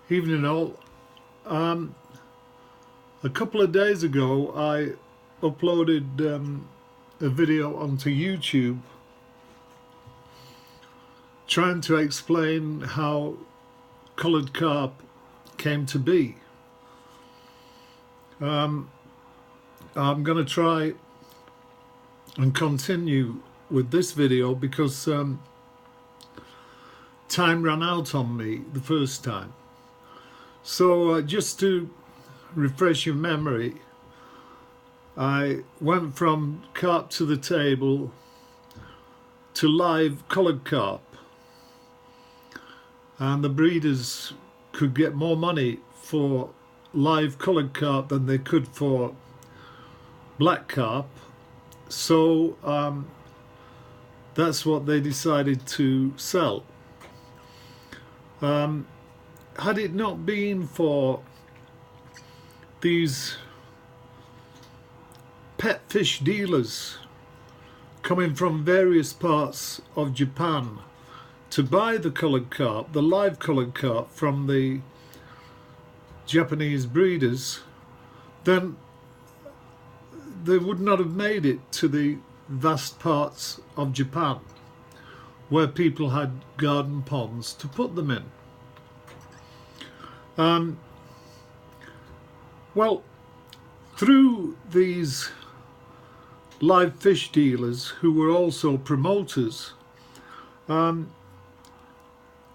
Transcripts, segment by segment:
Evening all. A couple of days ago I uploaded a video onto YouTube trying to explain how coloured carp came to be. I'm going to try and continue with this video because time ran out on me the first time. So just to refresh your memory, I went from carp to the table to live coloured carp, and the breeders could get more money for live coloured carp than they could for black carp, so that's what they decided to sell. Had it not been for these pet fish dealers coming from various parts of Japan to buy the coloured carp, the live coloured carp from the Japanese breeders, then they would not have made it to the vast parts of Japan where people had garden ponds to put them in. Well, through these live fish dealers who were also promoters,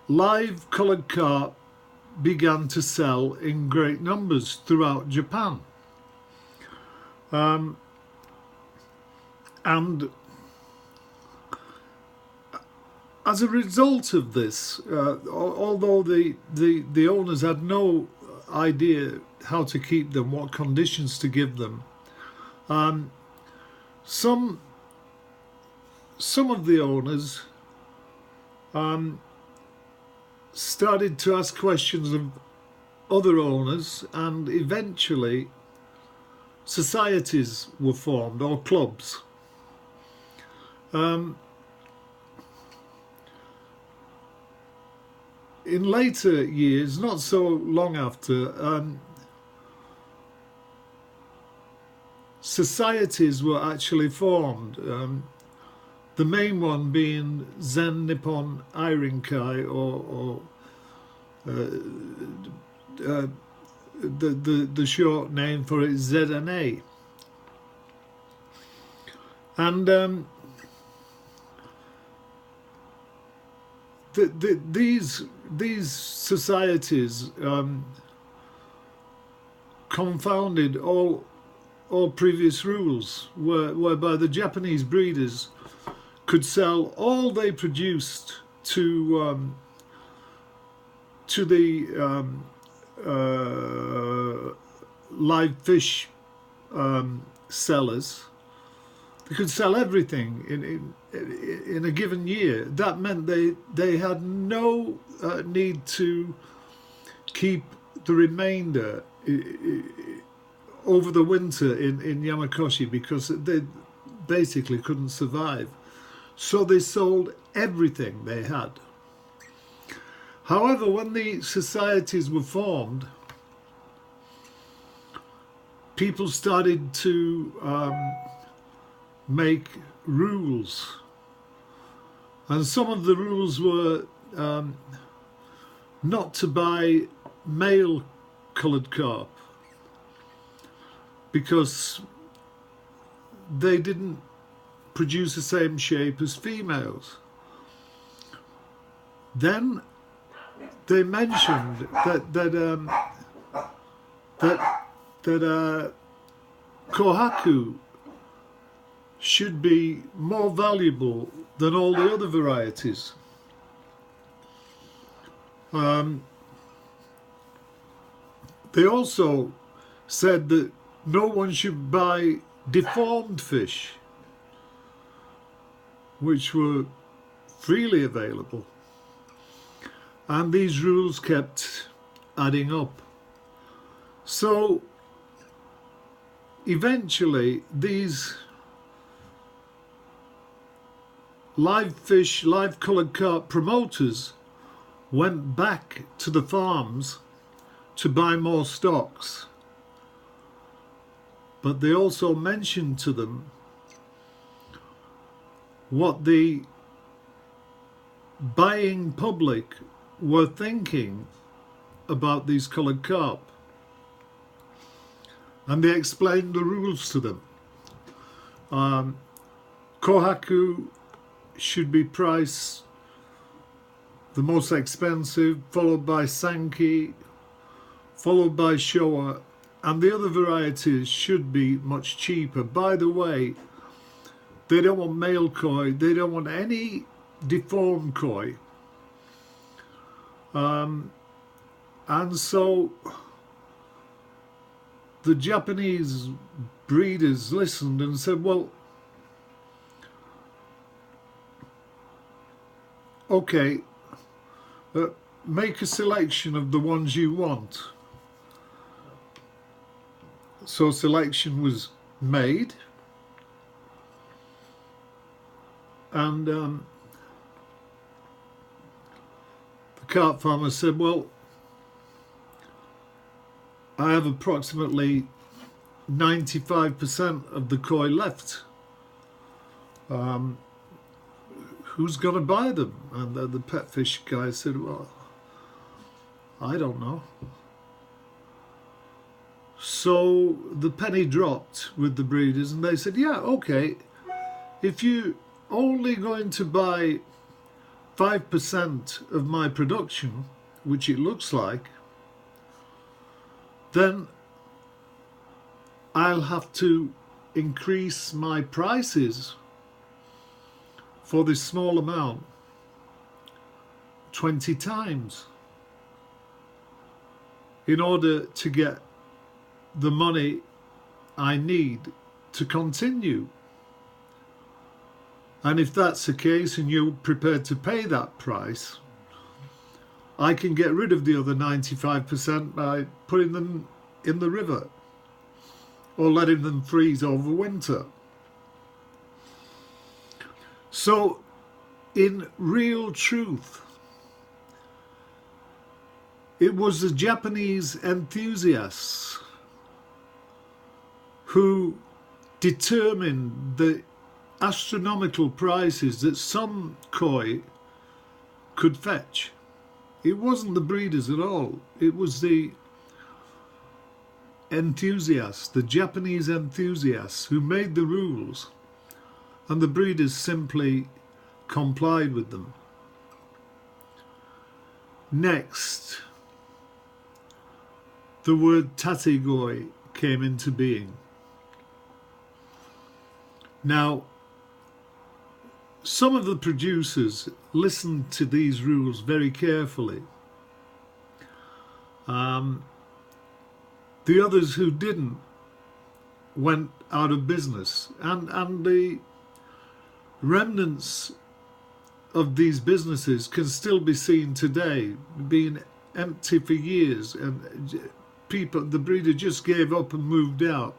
live coloured carp began to sell in great numbers throughout Japan. And as a result of this, although the owners had no idea how to keep them, what conditions to give them, some of the owners started to ask questions of other owners, and eventually societies were formed, or clubs. In later years, not so long after, societies were actually formed. The main one being Zen Nippon Irinkai, or the short name for it is ZNA. And these societies confounded all previous rules, whereby the Japanese breeders could sell all they produced to the live fish sellers. They could sell everything in a given year. That meant they had no need to keep the remainder over the winter in Yamakoshi, because they basically couldn't survive. So they sold everything they had. However, when the societies were formed, people started to make rules, and some of the rules were not to buy male coloured carp because they didn't produce the same shape as females. Then they mentioned that kohaku should be more valuable than all the other varieties. They also said that no one should buy deformed fish, which were freely available. And these rules kept adding up. So eventually these live fish, live coloured carp promoters went back to the farms to buy more stocks, but they also mentioned to them what the buying public were thinking about these coloured carp, and they explained the rules to them. Kohaku should be priced the most expensive, followed by Sankey, followed by Showa, and the other varieties should be much cheaper. By the way, they don't want male koi, they don't want any deformed koi. And so the Japanese breeders listened and said, well, okay, make a selection of the ones you want. So selection was made, and the carp farmer said, well, I have approximately 95% of the koi left. Who's going to buy them? And the pet fish guy said, well, I don't know. So the penny dropped with the breeders, and they said, yeah, okay, if you only going to buy 5% of my production, which it looks like, then I'll have to increase my prices for this small amount 20 times in order to get the money I need to continue. And if that's the case and you're prepared to pay that price, I can get rid of the other 95% by putting them in the river or letting them freeze over winter. So, in real truth, it was the Japanese enthusiasts who determined the astronomical prices that some koi could fetch. It wasn't the breeders at all. It was the enthusiasts, the Japanese enthusiasts, who made the rules, and the breeders simply complied with them. Next, the word tategoi came into being. Now, some of the producers listened to these rules very carefully. The others who didn't went out of business, and the remnants of these businesses can still be seen today, being empty for years, and the breeder just gave up and moved out.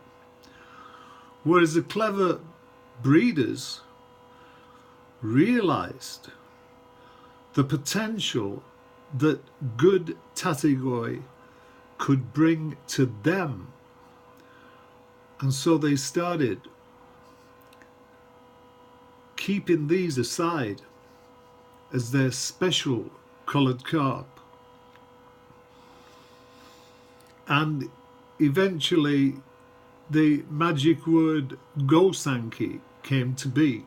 Whereas the clever breeders realized the potential that good tategoi could bring to them, and so they started keeping these aside as their special coloured carp. And eventually the magic word gosanki came to be.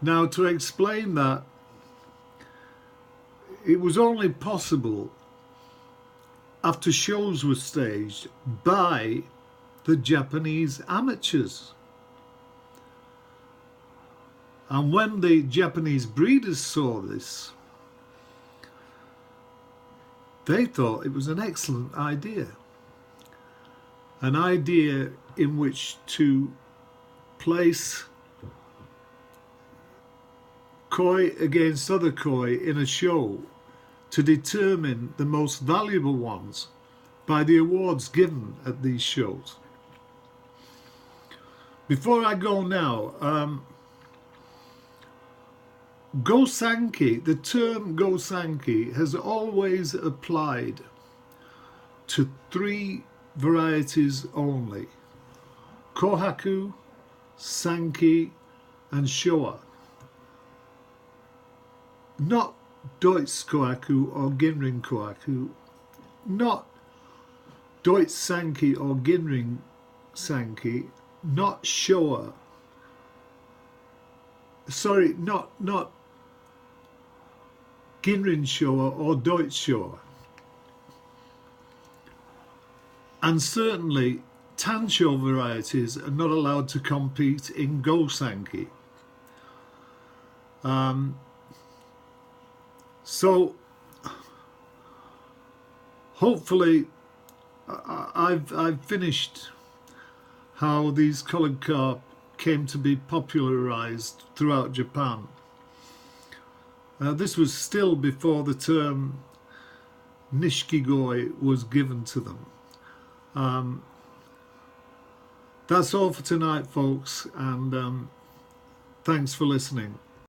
Now, to explain that, it was only possible after shows were staged by the Japanese amateurs. And when the Japanese breeders saw this, they thought it was an excellent idea. An idea in which to place koi against other koi in a show to determine the most valuable ones by the awards given at these shows. Before I go now, Gosanki, the term Gosanki has always applied to 3 varieties only: Kohaku, Sankey and Showa. Not Deutsch Kohaku or Ginring Kohaku, not Deutsch Sankey or Ginring Sankey, not Showa. Sorry, not Ginrin Showa or Deutsch Showa. And certainly Tansho varieties are not allowed to compete in Go Sankey. So hopefully I've finished how these coloured carp came to be popularised throughout Japan. This was still before the term Nishikigoi was given to them. That's all for tonight, folks, and thanks for listening.